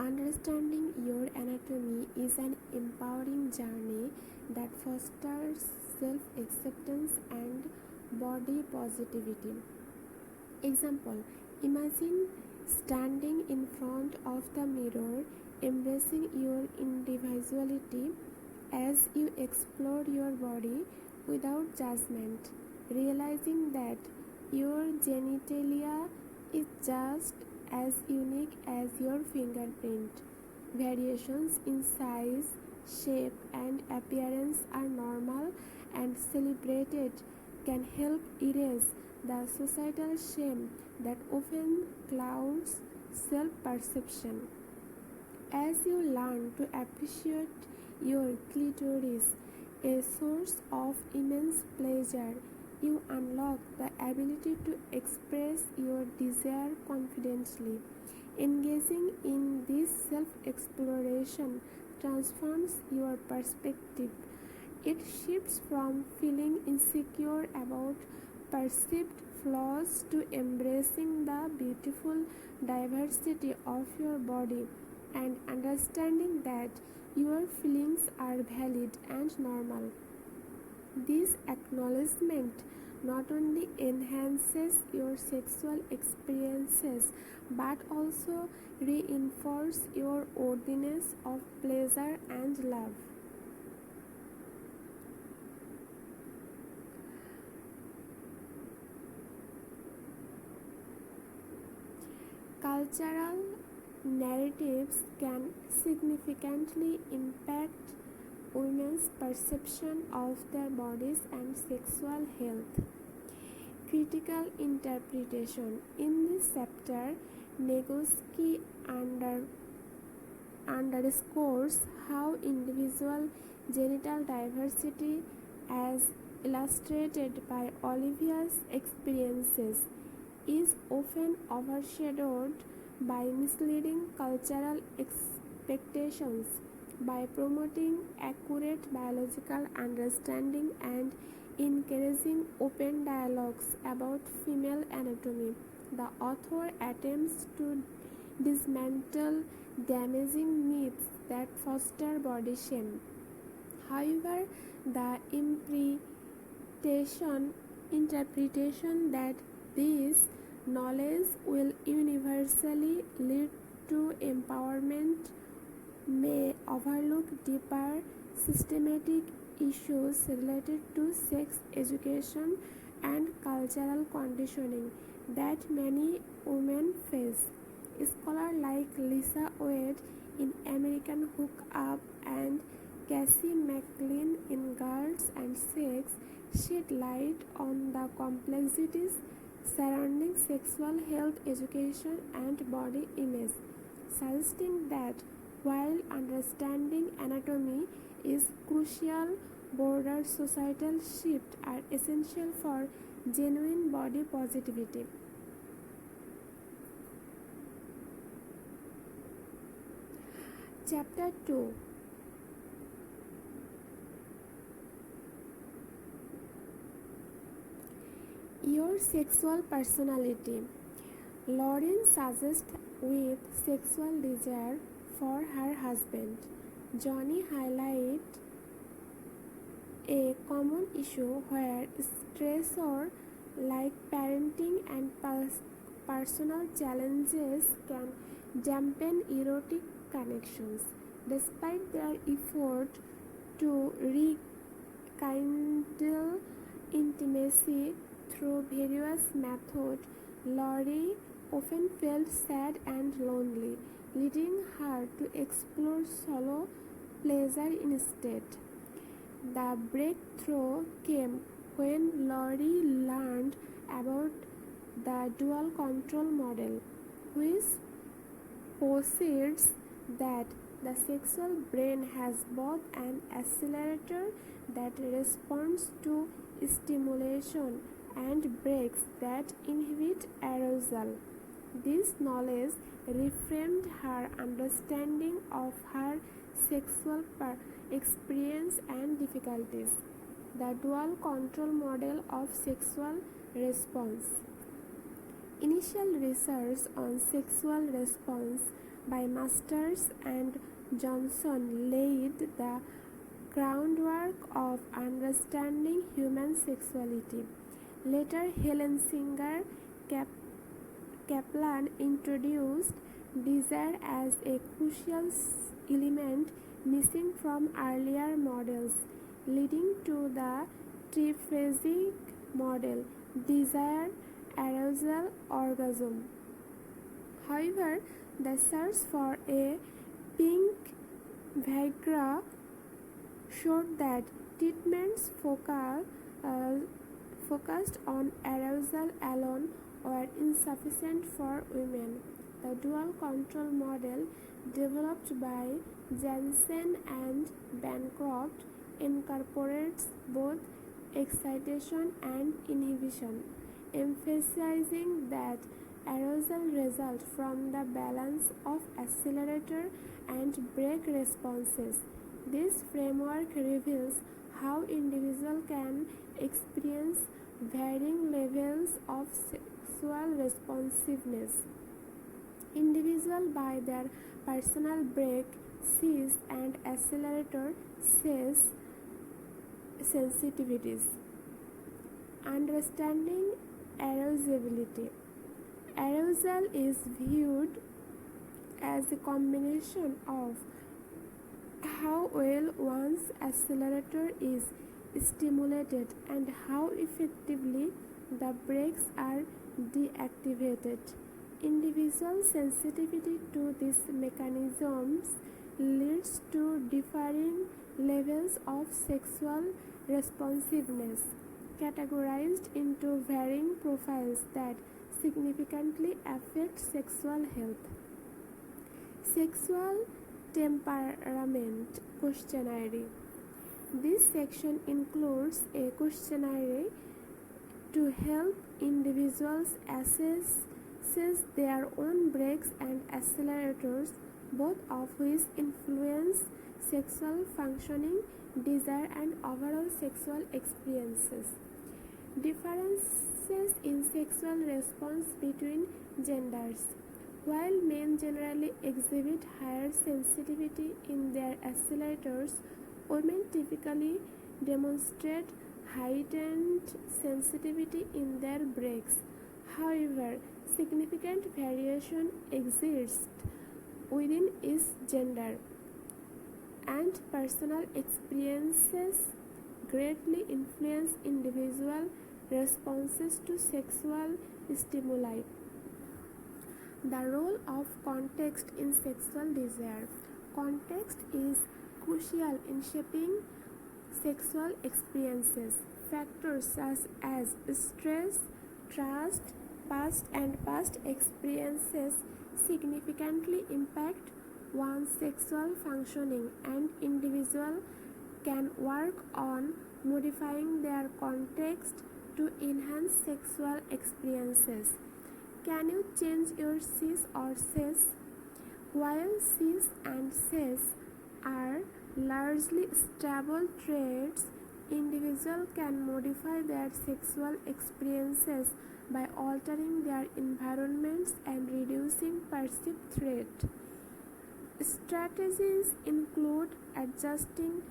Understanding your anatomy is an empowering journey that fosters self acceptance and body positivity. Example: imagine standing in front of the mirror, embracing your individuality as you explore your body without judgment, realizing that your genitalia is just as unique as your fingerprint. Variations in size, shape, and appearance are normal and celebrated, can help erase the societal shame that often clouds self perception. As you learn to appreciate your clitoris, a source of immense pleasure, you unlock the ability to express your desire confidently. Engaging in this self exploration transforms your perspective. It shifts from feeling insecure about perceived flaws to embracing the beautiful diversity of your body and understanding that your feelings are valid and normal. This acknowledgement not only enhances your sexual experiences but also reinforces your worthiness of pleasure and love. Cultural narratives can significantly impact women's perception of their bodies and sexual health. Critical interpretation. In this chapter, Nagoski underscores how individual genital diversity, as illustrated by Olivia's experiences, is often overshadowed by misleading cultural expectations. By promoting accurate biological understanding and encouraging open dialogues about female anatomy, the author attempts to dismantle damaging myths that foster body shame. However, the interpretation that this knowledge will universally lead to empowerment may overlook deeper systematic issues related to sex education and cultural conditioning that many women face. Scholars like Lisa Wade in American Hookup and Cassie McLean in Girls and Sex shed light on the complexities surrounding sexual health education and body image, suggesting that while understanding anatomy is crucial, broader societal shifts are essential for genuine body positivity. Chapter 2. Your sexual personality. Lauren suggests with sexual desire for her husband. Johnny highlights a common issue where stressors like parenting and personal challenges can dampen erotic connections. Despite their effort to rekindle intimacy through various methods, Laurie often felt sad and lonely, leading her to explore solo pleasure instead. The breakthrough came when Laurie learned about the dual control model, which posits that the sexual brain has both an accelerator that responds to stimulation and brakes that inhibit arousal. This knowledge reframed her understanding of her sexual experience and difficulties. The dual control model of sexual response. Initial research on sexual response by Masters and Johnson laid the groundwork of understanding human sexuality. Later, Helen Singer Kaplan introduced desire as a crucial element missing from earlier models, leading to the triphasic model: desire, arousal, orgasm. However, the search for a pink Viagra showed that treatments focused on arousal alone were insufficient for women. The dual control model, developed by Jansen and Bancroft, incorporates both excitation and inhibition, emphasizing that arousal results from the balance of accelerator and brake responses. This framework reveals how individuals can experience varying levels of sexual responsiveness. Individuals by their personal brake, seize, and accelerator sensitivities. Understanding arousability. Arousal is viewed as a combination of how well one's accelerator is stimulated and how effectively the brakes are deactivated. Individual sensitivity to these mechanisms leads to differing levels of sexual responsiveness, categorized into varying profiles that significantly affect sexual health. Sexual temperament questionnaire. This section includes a questionnaire to help individuals assess their own brakes and accelerators, both of which influence sexual functioning, desire, and overall sexual experiences. Differences in sexual response between genders. While men generally exhibit higher sensitivity in their accelerators, women typically demonstrate heightened sensitivity in their brakes. However, significant variation exists within each gender, and personal experiences greatly influence individual responses to sexual stimuli. The role of context in sexual desire. Context is crucial in shaping sexual experiences. Factors such as stress, trust, past experiences significantly impact one's sexual functioning, and individuals can work on modifying their context to enhance sexual experiences. Can you change your cis or ses? While cis and ses are largely stable traits, individuals can modify their sexual experiences by altering their environments and reducing perceived threat. Strategies include adjusting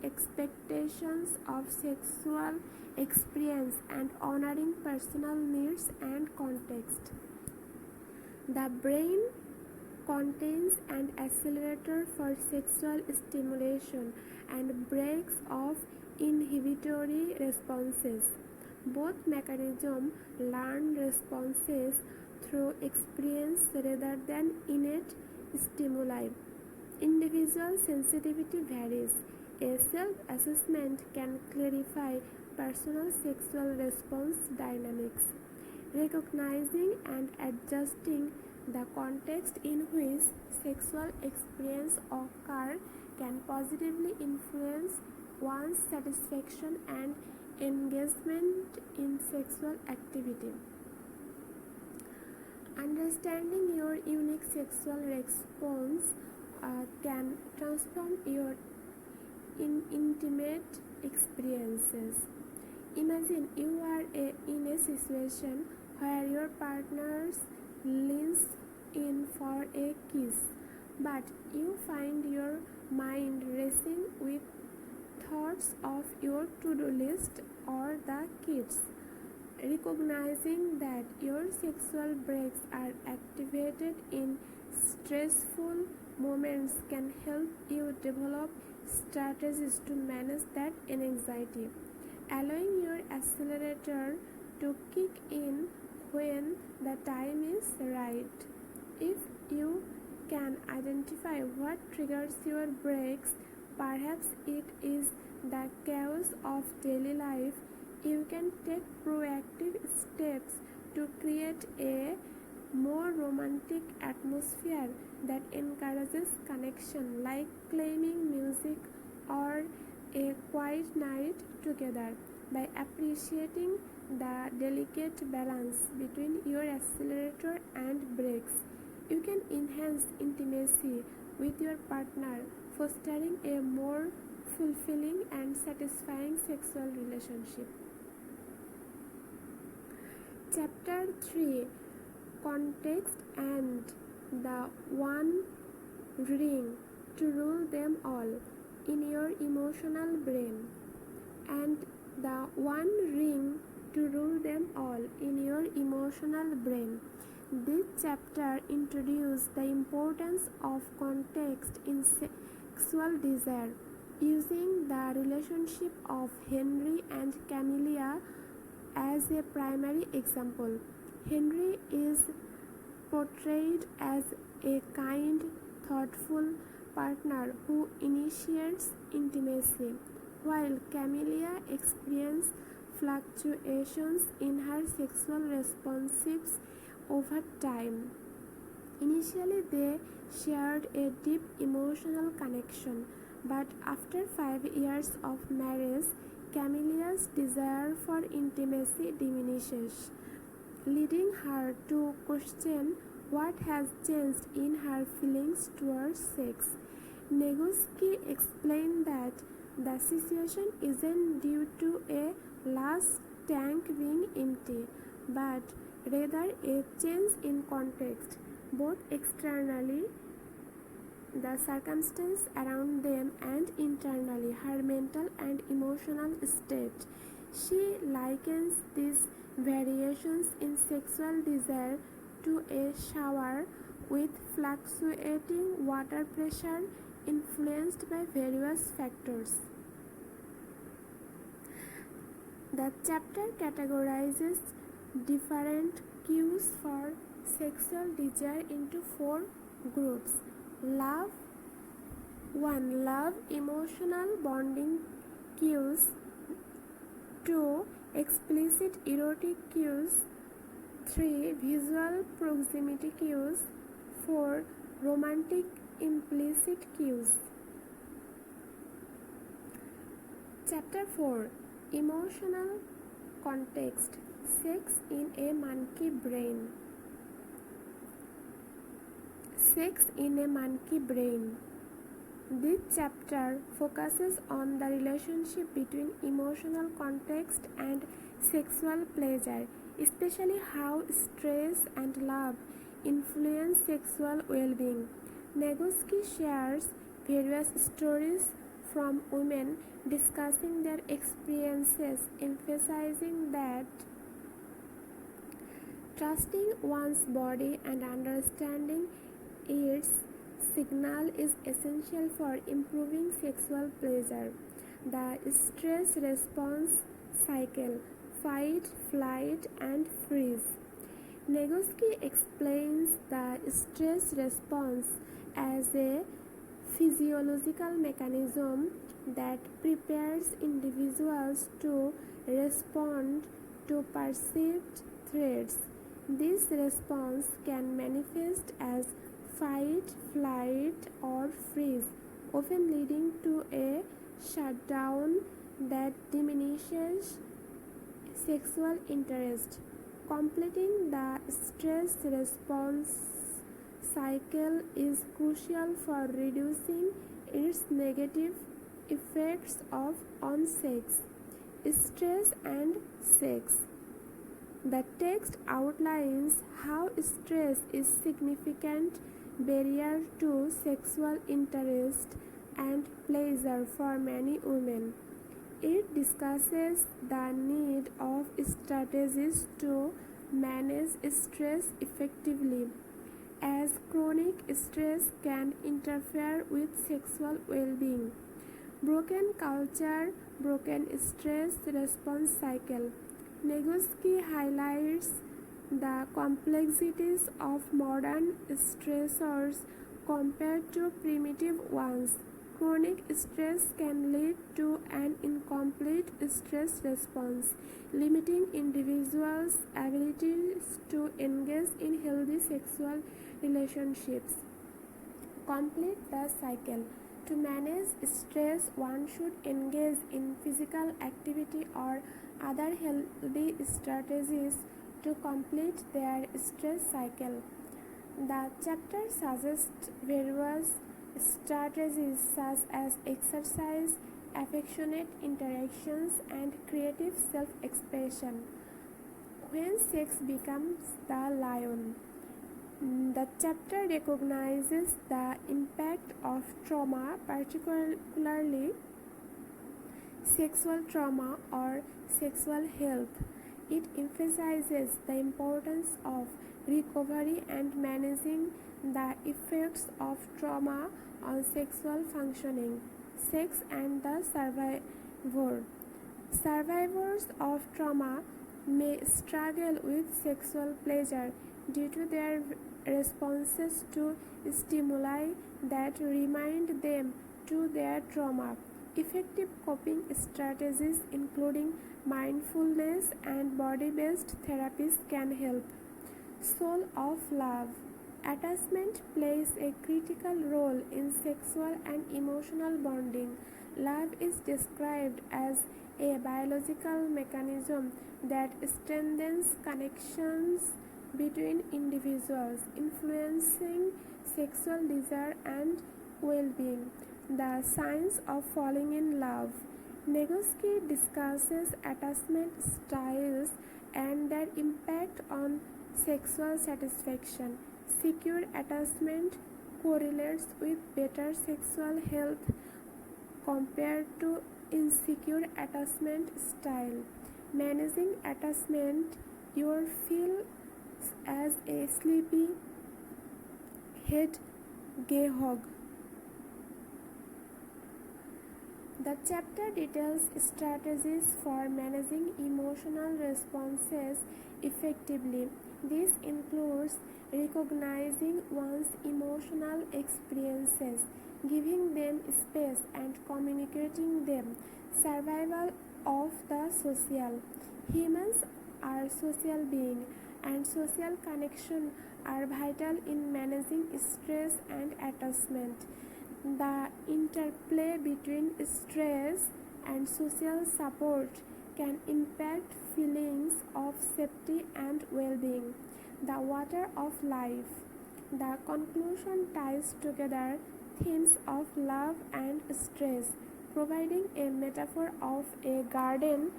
expectations of sexual experience and honoring personal needs and context. The brain contains an accelerator for sexual stimulation and brakes of inhibitory responses. Both mechanisms learn responses through experience rather than innate stimuli. Individual sensitivity varies. A self-assessment can clarify personal sexual response dynamics. Recognizing and adjusting the context in which sexual experiences occur can positively influence one's satisfaction and engagement in sexual activity. Understanding your unique sexual response can transform your intimate experiences. Imagine you are in a situation where your partner leans in for a kiss, but you find your mind racing with thoughts of your to-do list or the kids. Recognizing that your sexual brakes are activated in stressful moments can help you develop strategies to manage that anxiety. Allowing your accelerator to kick in when the time is right. If you can identify what triggers your brakes, perhaps it is the chaos of daily life, you can take proactive steps to create a more romantic atmosphere that encourages connection, like claiming music or a quiet night together. By appreciating the delicate balance between your accelerator and brakes, you can enhance intimacy with your partner, fostering a more fulfilling and satisfying sexual relationship. Chapter 3: Context and the One Ring to Rule Them All in Your Emotional Brain, and the One Ring to Rule Them All in Your Emotional Brain. This chapter introduces the importance of context in sexual desire, using the relationship of Henry and Camellia as a primary example. Henry is portrayed as a kind, thoughtful partner who initiates intimacy, while Camellia experiences fluctuations in her sexual responses over time. Initially, they shared a deep emotional connection, but after 5 years of marriage, Camellia's desire for intimacy diminishes, leading her to question what has changed in her feelings towards sex. Nagoski explained that the situation isn't due to a large tank being empty, but rather a change in context, both externally, the circumstance around them, and internally, her mental and emotional state. She likens these variations in sexual desire to a shower with fluctuating water pressure influenced by various factors. The chapter categorizes different cues for sexual desire into 4 groups. Love 1. Love emotional bonding cues. 2. Explicit erotic cues. 3. Visual proximity cues. 4. Romantic implicit cues. Chapter 4: Emotional Context. Sex in a Monkey Brain. Sex in a Monkey Brain. This chapter focuses on the relationship between emotional context and sexual pleasure, especially how stress and love influence sexual well-being. Nagoski shares various stories from women discussing their experiences, emphasizing that trusting one's body and understanding its signal is essential for improving sexual pleasure. The stress response cycle: fight, flight, and freeze. Nagoski explains the stress response as a physiological mechanism that prepares individuals to respond to perceived threats. This response can manifest as fight, flight, or freeze, often leading to a shutdown that diminishes sexual interest. Completing the stress response cycle is crucial for reducing its negative effects on sex. Stress and sex. The text outlines how stress is a significant barrier to sexual interest and pleasure for many women. It discusses the need of strategies to manage stress effectively, as chronic stress can interfere with sexual well-being. Broken culture, broken stress response cycle. Nagoski highlights the complexities of modern stressors compared to primitive ones. Chronic stress can lead to an incomplete stress response, limiting individuals' abilities to engage in healthy sexual relationships. Complete the cycle. To manage stress, one should engage in physical activity or other healthy strategies to complete their stress cycle. The chapter suggests various strategies such as exercise, affectionate interactions, and creative self-expression. When sex becomes the lion. The chapter recognizes the impact of trauma, particularly sexual trauma or sexual health. It emphasizes the importance of recovery and managing the effects of trauma on sexual functioning. Sex and the survivor. Survivors of trauma may struggle with sexual pleasure due to their responses to stimuli that remind them to their trauma. Effective coping strategies including mindfulness and body-based therapies can help. Soul of love. Attachment plays a critical role in sexual and emotional bonding. Love is described as a biological mechanism that strengthens connections between individuals, influencing sexual desire and well-being. The signs of falling in love. Nagoski discusses attachment styles and their impact on sexual satisfaction. Secure attachment correlates with better sexual health compared to insecure attachment style. Managing attachment, you feel as a sleepy hedgehog. The chapter details strategies for managing emotional responses effectively. This includes recognizing one's emotional experiences, giving them space, and communicating them. Survival of the social. Humans are social beings, and social connection are vital in managing stress and attachment. The interplay between stress and social support can impact feelings of safety and well-being. The water of life. The conclusion ties together themes of love and stress, providing a metaphor of a garden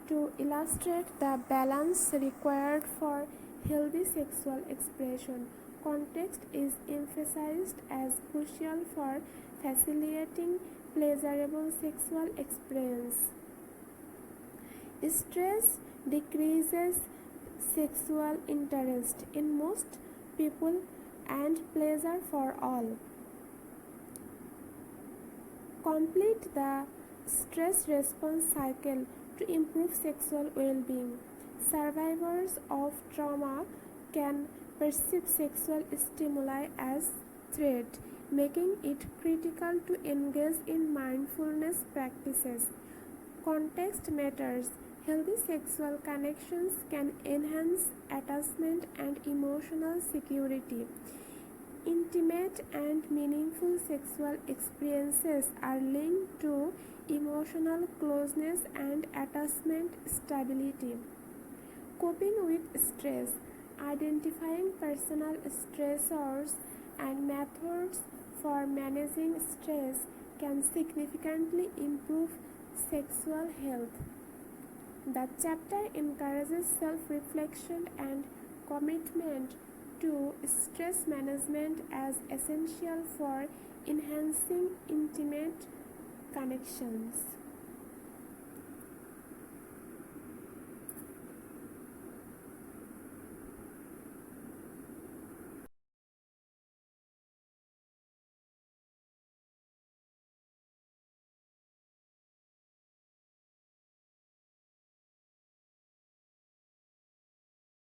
to illustrate the balance required for healthy sexual expression. Context is emphasized as crucial for facilitating pleasurable sexual experience. Stress decreases sexual interest in most people and pleasure for all. Complete the stress response cycle to improve sexual well-being. Survivors of trauma can perceive sexual stimuli as threat, making it critical to engage in mindfulness practices. Context matters. Healthy sexual connections can enhance attachment and emotional security. Intimate and meaningful sexual experiences are linked to emotional closeness and attachment stability. Coping with stress. Identifying personal stressors and methods for managing stress can significantly improve sexual health. The chapter encourages self-reflection and commitment to stress management as essential for enhancing intimate connections.